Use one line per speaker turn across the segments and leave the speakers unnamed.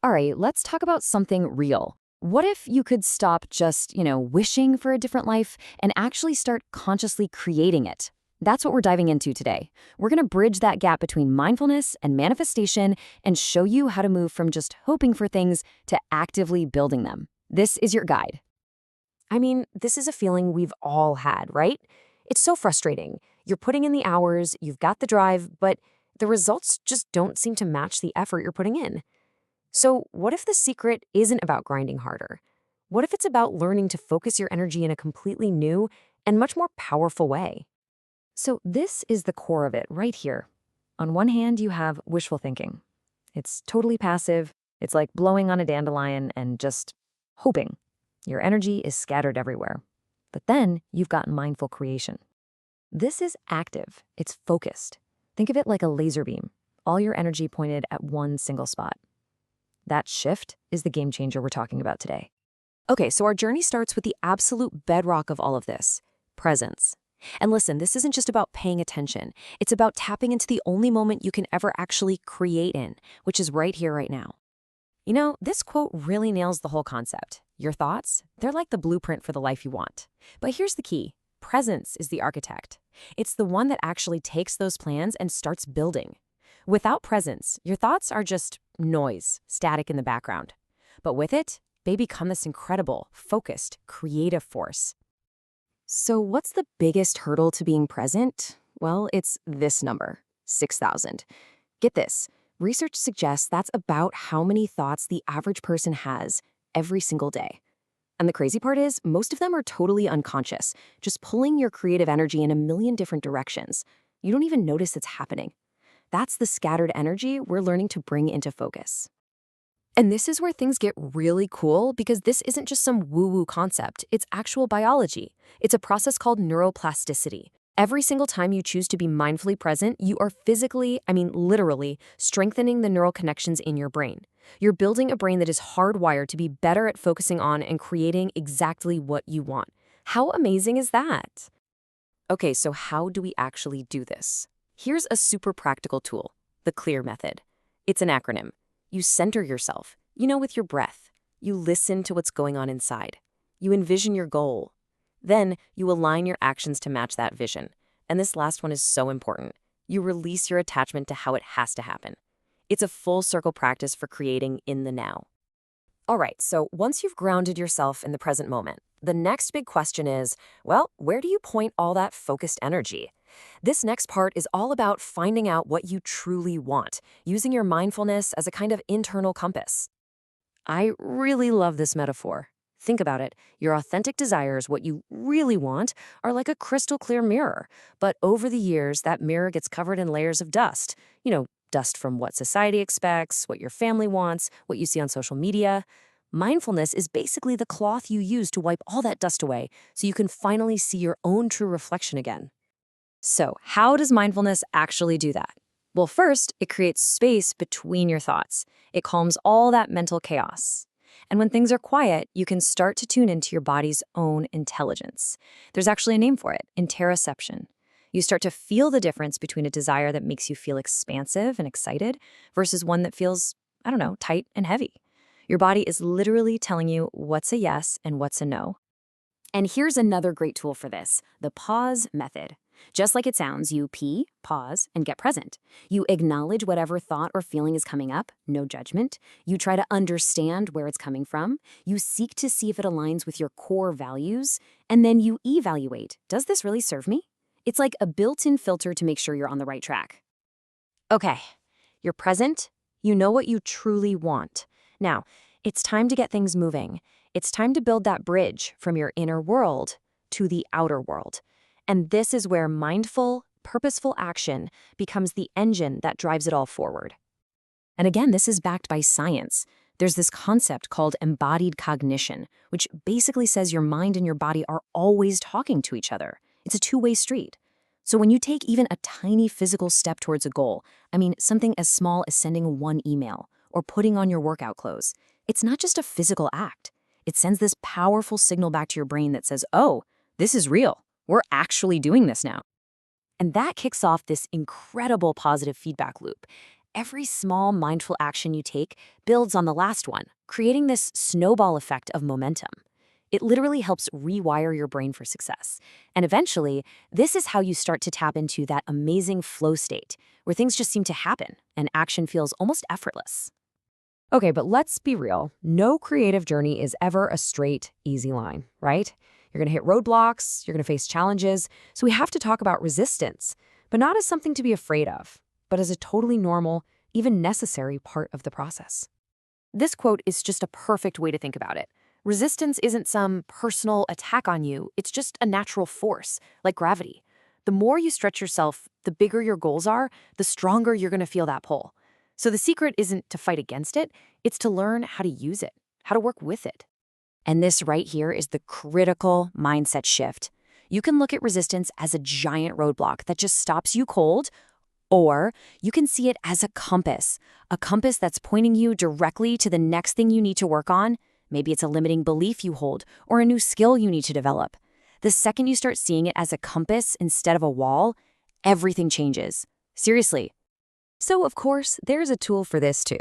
All right, let's talk about something real. What if you could stop just, wishing for a different life and actually start consciously creating it? That's what we're diving into today. We're going to bridge that gap between mindfulness and manifestation and show you how to move from just hoping for things to actively building them. This is your guide.
I mean, this is a feeling we've all had, right? It's so frustrating. You're putting in the hours, you've got the drive, but the results just don't seem to match the effort you're putting in. So, what if the secret isn't about grinding harder? What if it's about learning to focus your energy in a completely new and much more powerful way?
So, this is the core of it right here. On one hand, you have wishful thinking. It's totally passive. It's like blowing on a dandelion and just hoping. Your energy is scattered everywhere. But then you've got mindful creation. This is active. It's focused. Think of it like a laser beam, all your energy pointed at one single spot. That shift is the game changer we're talking about today.
Okay, so our journey starts with the absolute bedrock of all of this, presence. And listen, this isn't just about paying attention. It's about tapping into the only moment you can ever actually create in, which is right here, right now. You know, this quote really nails the whole concept. Your thoughts, they're like the blueprint for the life you want. But here's the key. Presence is the architect. It's the one that actually takes those plans and starts building. Without presence, your thoughts are just noise, static in the background. But with it, they become this incredible, focused, creative force. So what's the biggest hurdle to being present? Well, it's this number, 6,000. Get this. Research suggests that's about how many thoughts the average person has every single day. And the crazy part is, most of them are totally unconscious, just pulling your creative energy in a million different directions. You don't even notice it's happening. That's the scattered energy we're learning to bring into focus. And this is where things get really cool because this isn't just some woo-woo concept. It's actual biology. It's a process called neuroplasticity. Every single time you choose to be mindfully present, you are physically, literally, strengthening the neural connections in your brain. You're building a brain that is hardwired to be better at focusing on and creating exactly what you want. How amazing is that? Okay, so how do we actually do this? Here's a super practical tool, the CLEAR method. It's an acronym. You center yourself, with your breath. You listen to what's going on inside. You envision your goal. Then you align your actions to match that vision. And this last one is so important. You release your attachment to how it has to happen. It's a full circle practice for creating in the now. All right, so once you've grounded yourself in the present moment, the next big question is, well, where do you point all that focused energy? This next part is all about finding out what you truly want, using your mindfulness as a kind of internal compass. I really love this metaphor. Think about it. Your authentic desires, what you really want, are like a crystal clear mirror. But over the years, that mirror gets covered in layers of dust. Dust from what society expects, what your family wants, what you see on social media. Mindfulness is basically the cloth you use to wipe all that dust away so you can finally see your own true reflection again. So, how does mindfulness actually do that? Well, first, it creates space between your thoughts. It calms all that mental chaos. And when things are quiet, you can start to tune into your body's own intelligence. There's actually a name for it, interoception. You start to feel the difference between a desire that makes you feel expansive and excited versus one that feels, tight and heavy. Your body is literally telling you what's a yes and what's a no. And here's another great tool for this, the pause method. Just like it sounds, you pause, and get present. You acknowledge whatever thought or feeling is coming up, no judgment. You try to understand where it's coming from. You seek to see if it aligns with your core values. And then you evaluate, does this really serve me? It's like a built-in filter to make sure you're on the right track. Okay, you're present. You know what you truly want. Now, it's time to get things moving. It's time to build that bridge from your inner world to the outer world. And this is where mindful, purposeful action becomes the engine that drives it all forward. And again, this is backed by science. There's this concept called embodied cognition, which basically says your mind and your body are always talking to each other. It's a two-way street. So when you take even a tiny physical step towards a goal, something as small as sending one email or putting on your workout clothes, it's not just a physical act. It sends this powerful signal back to your brain that says, oh, this is real. We're actually doing this now. And that kicks off this incredible positive feedback loop. Every small mindful action you take builds on the last one, creating this snowball effect of momentum. It literally helps rewire your brain for success. And eventually, this is how you start to tap into that amazing flow state, where things just seem to happen and action feels almost effortless.
Okay, but let's be real. No creative journey is ever a straight, easy line, right? You're gonna hit roadblocks, you're gonna face challenges, so we have to talk about resistance, but not as something to be afraid of, but as a totally normal, even necessary part of the process.
This quote is just a perfect way to think about it. Resistance isn't some personal attack on you, it's just a natural force, like gravity. The more you stretch yourself, the bigger your goals are, the stronger you're going to feel that pull. So the secret isn't to fight against it, it's to learn how to use it, how to work with it. And this right here is the critical mindset shift. You can look at resistance as a giant roadblock that just stops you cold, or you can see it as a compass that's pointing you directly to the next thing you need to work on. Maybe it's a limiting belief you hold or a new skill you need to develop. The second you start seeing it as a compass instead of a wall, everything changes. Seriously.
So, of course, there's a tool for this too.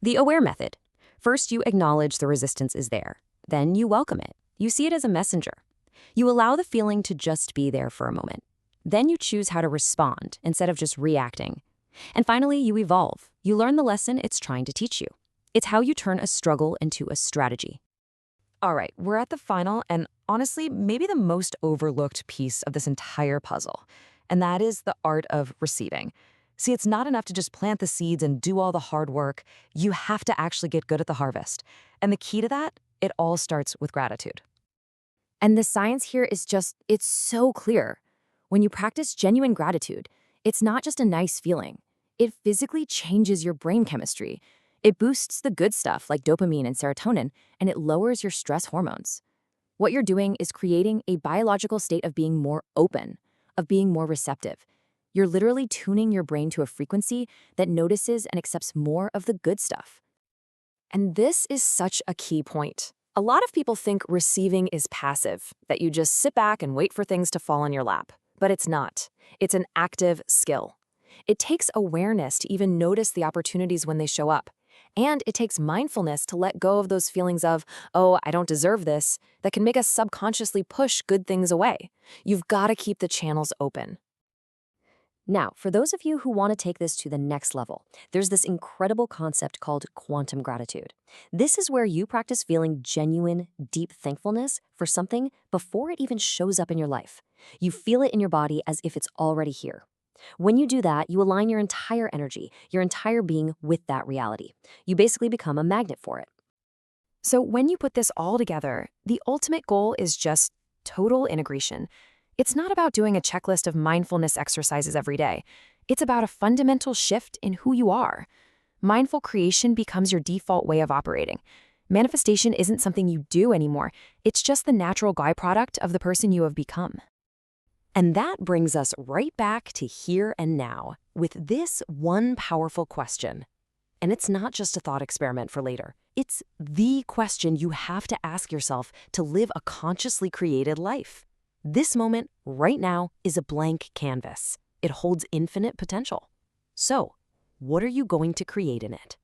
The AWARE method. First, you acknowledge the resistance is there. Then you welcome it. You see it as a messenger. You allow the feeling to just be there for a moment. Then you choose how to respond instead of just reacting. And finally, you evolve. You learn the lesson it's trying to teach you. It's how you turn a struggle into a strategy. All right, we're at the final and honestly, maybe the most overlooked piece of this entire puzzle. And that is the art of receiving. See, it's not enough to just plant the seeds and do all the hard work. You have to actually get good at the harvest. And the key to that, it all starts with gratitude.
And the science here is it's so clear. When you practice genuine gratitude, it's not just a nice feeling. It physically changes your brain chemistry. It boosts the good stuff like dopamine and serotonin, and it lowers your stress hormones. What you're doing is creating a biological state of being more open, of being more receptive. You're literally tuning your brain to a frequency that notices and accepts more of the good stuff. And this is such a key point. A lot of people think receiving is passive, that you just sit back and wait for things to fall in your lap. But it's not. It's an active skill. It takes awareness to even notice the opportunities when they show up. And it takes mindfulness to let go of those feelings of, oh, I don't deserve this, that can make us subconsciously push good things away. You've got to keep the channels open.
Now, for those of you who want to take this to the next level, there's this incredible concept called quantum gratitude. This is where you practice feeling genuine, deep thankfulness for something before it even shows up in your life. You feel it in your body as if it's already here. When you do that, you align your entire energy, your entire being with that reality. You basically become a magnet for it.
So when you put this all together, the ultimate goal is just total integration. It's not about doing a checklist of mindfulness exercises every day. It's about a fundamental shift in who you are. Mindful creation becomes your default way of operating. Manifestation isn't something you do anymore. It's just the natural byproduct of the person you have become.
And that brings us right back to here and now with this one powerful question. And it's not just a thought experiment for later. It's the question you have to ask yourself to live a consciously created life. This moment, right now, is a blank canvas. It holds infinite potential. So, what are you going to create in it?